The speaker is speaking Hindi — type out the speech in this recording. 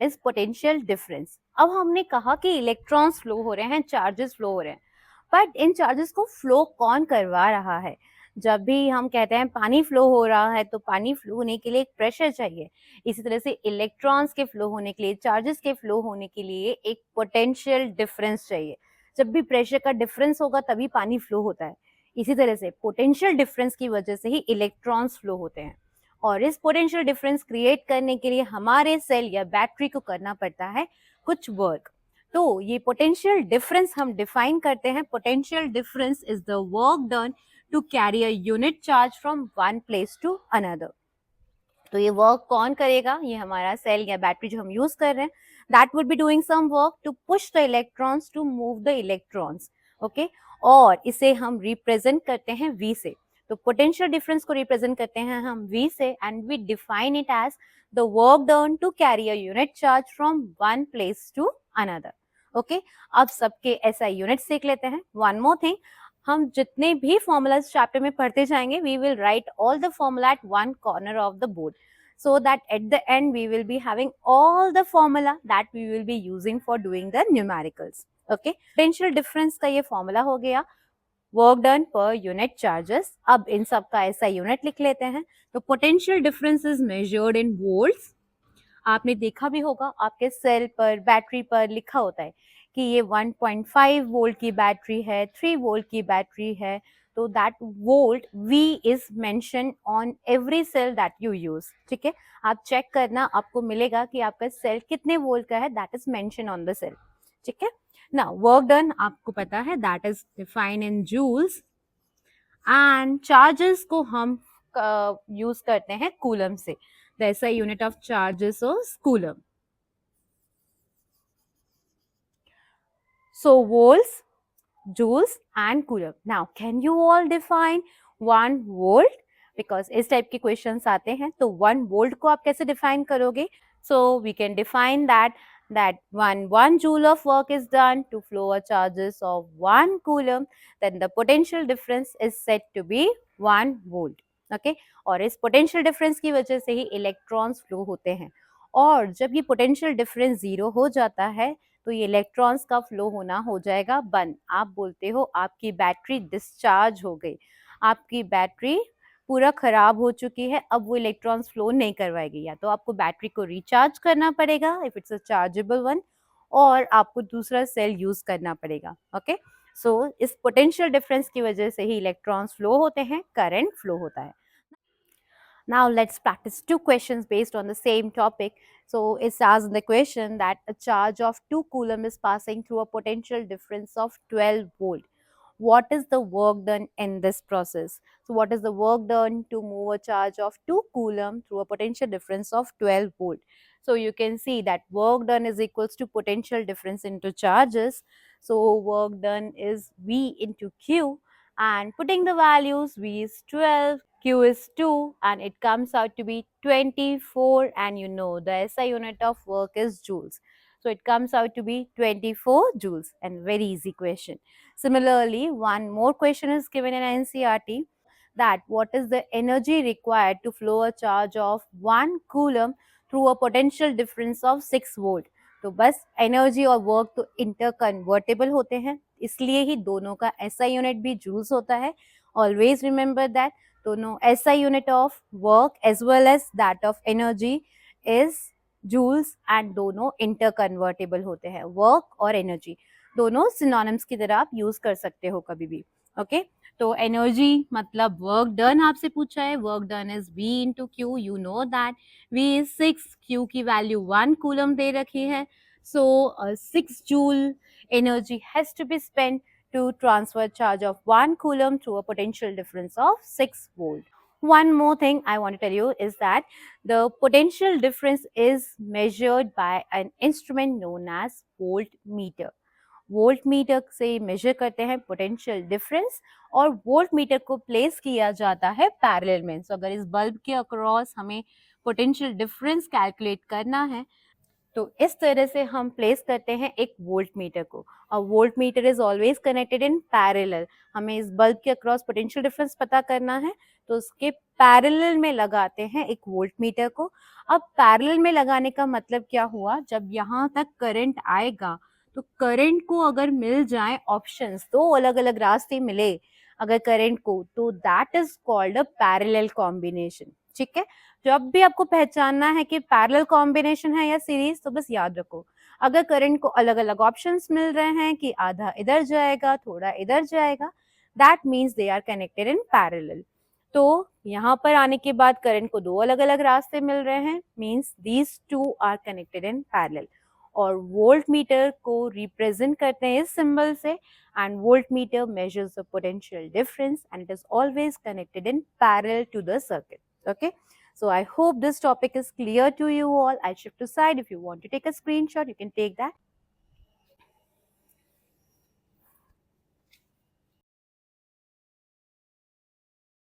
Is potential difference. अब हमने कहा कि इलेक्ट्रॉन्स फ्लो हो रहे हैं, चार्जेस फ्लो हो रहे हैं, बट इन चार्जेस को फ्लो कौन करवा रहा है? जब भी हम कहते हैं पानी फ्लो हो रहा है तो पानी फ्लो होने के लिए एक प्रेशर चाहिए। इसी तरह से इलेक्ट्रॉन्स के फ्लो होने के लिए, चार्जेस के फ्लो होने के लिए एक पोटेंशियल डिफरेंस चाहिए। जब भी प्रेशर का डिफरेंस होगा तभी पानी फ्लो होता है। इसी तरह से पोटेंशियल डिफरेंस की वजह से ही इलेक्ट्रॉन्स फ्लो होते हैं। और इस पोटेंशियल डिफरेंस क्रिएट करने के लिए हमारे सेल या बैटरी को करना पड़ता है कुछ वर्क। तो ये पोटेंशियल डिफरेंस हम डिफाइन करते हैं। Potential difference is the work done to carry a unit charge from one place to another. तो ये वर्क कौन करेगा? ये हमारा सेल या बैटरी जो हम यूज कर रहे हैं, that would be doing some work to push the electrons to move the electrons. Okay, और इसे हम रिप्रेजेंट करते हैं V से। तो पोटेंशियल डिफरेंस को रिप्रेजेंट करते हैं हम V से, and we define it as the work done to carry a unit charge from one place to another. Okay, अब सबके ऐसा यूनिट सीख लेते हैं। वन मोर थिंग, हम जितने भी फॉर्मूलाज चैप्टर में पढ़ते जाएंगे, we will write all the formula at one corner of the board, so that at the end we will be having all the formula that we will be using for doing the numericals. Okay, potential difference का ये formula हो गया, work done per unit charges। अब इन सब का ऐसा यूनिट लिख लेते हैं। तो potential difference is measured in volts। आपने देखा भी होगा आपके सेल पर, बैटरी पर लिखा होता है कि ये 1.5 वोल्ट की बैटरी है, 3 वोल्ट की बैटरी है। तो that volt V is mention on every cell that you use. ठीक है, आप चेक करना, आपको मिलेगा कि आपका सेल कितने वोल्ट का है, that is mention on the cell. ठीक है, ना वर्क डन आपको पता है, that is define in joules. And charges को हम यूज करते हैं कूलम से। The SI unit of charges is coulomb. So volts, joules and coulomb. Now can you all define 1 volt? Because इस टाइप के क्वेश्चंस आते हैं, तो 1 volt को आप कैसे डिफाइन करोगे? So we can define that when 1 joule of work is done to flow a charges of 1 coulomb, then the potential difference is said to be 1 volt. Okay? और इस पोटेंशियल डिफरेंस की वजह से ही इलेक्ट्रॉन्स फ्लो होते हैं। और जब ये पोटेंशियल डिफरेंस 0 हो जाता है तो ये इलेक्ट्रॉन्स का फ्लो होना हो जाएगा बंद। आप बोलते हो आपकी बैटरी डिस्चार्ज हो गई, आपकी बैटरी पूरा खराब हो चुकी है, अब वो इलेक्ट्रॉन्स फ्लो नहीं करवाएगी। या तो आपको बैटरी को रिचार्ज करना पड़ेगा if it's a chargeable one, और आपको दूसरा सेल यूज करना पड़ेगा। ओके, सो इस पोटेंशियल डिफरेंस की वजह से ही इलेक्ट्रॉन्स फ्लो होते हैं, करंट फ्लो होता है। Now let's practice two questions based on the same topic. So it says in the question that a charge of 2 coulomb is passing through a potential difference of 12 volt. What is the work done in this process? So what is the work done to move a charge of 2 coulomb through a potential difference of 12 volt? So you can see that work done is equals to potential difference into charges. So work done is V into Q, and putting the values, V is 12, Q is 2, and it comes out to be 24, and you know the SI unit of work is joules. So it comes out to be 24 joules, and very easy question. Similarly, one more question is given in NCERT, that what is the energy required to flow a charge of 1 coulomb through a potential difference of 6 volt. तो बस एनर्जी और वर्क तो इंटरकन्वर्टेबल होते हैं, इसलिए ही दोनों का SI यूनिट भी जूल्स होता है। ऑलवेज रिमेंबर दैट दोनों SI unit of work as well as that of energy is joules, and दोनों इंटरकन्वर्टेबल होते हैं। वर्क और एनर्जी दोनों सिनोनिम्स की तरह आप यूज कर सकते हो कभी भी। ओके, तो एनर्जी मतलब वर्क डन आपसे पूछा है, work done is V into Q. You know that V is 6, Q की वैल्यू 1 कूलम दे रखी है। So 6 joule energy has to be spend to transfer charge of 1 coulomb through a potential difference of 6 volt. One more thing I want to tell you is that the potential difference is measured by an instrument known as voltmeter. Voltmeter से मेजर करते हैं पोटेंशियल डिफरेंस, और वोल्टमीटर को प्लेस किया जाता है पैरेलल में। सो अगर इस बल्ब के अक्रॉस हमें पोटेंशियल डिफरेंस कैलकुलेट करना है, तो इस तरह से हम प्लेस करते हैं एक वोल्ट मीटर को। और volt meter is always connected in parallel. हमें इस बल्ब के अक्रॉस पोटेंशियल डिफरेंस पता करना है, तो उसके पैरेलल में लगाते हैं एक वोल्ट मीटर को। अब पैरेलल में लगाने का मतलब क्या हुआ, जब यहाँ तक करंट आएगा तो करंट को अगर मिल जाए ऑप्शंस, दो अलग अलग रास्ते मिले अगर करंट को, तो that is called a parallel combination. ठीक है, जब भी आपको पहचानना है कि पैरेलल कॉम्बिनेशन है या सीरीज, तो बस याद रखो अगर करंट को अलग अलग ऑप्शंस मिल रहे हैं कि आधा इधर जाएगा थोड़ा इधर जाएगा, that means they are connected in parallel. तो यहाँ पर आने के बाद करंट को दो अलग अलग रास्ते मिल रहे हैं, means these two are connected in parallel. और वोल्ट मीटर को रिप्रेजेंट करते हैं इस सिंबल से, and voltmeter measures the potential difference and it is always connected in parallel to the circuit. Okay, so I hope this topic is clear to you all. I shift to side. If you want to take a screenshot, you can take that.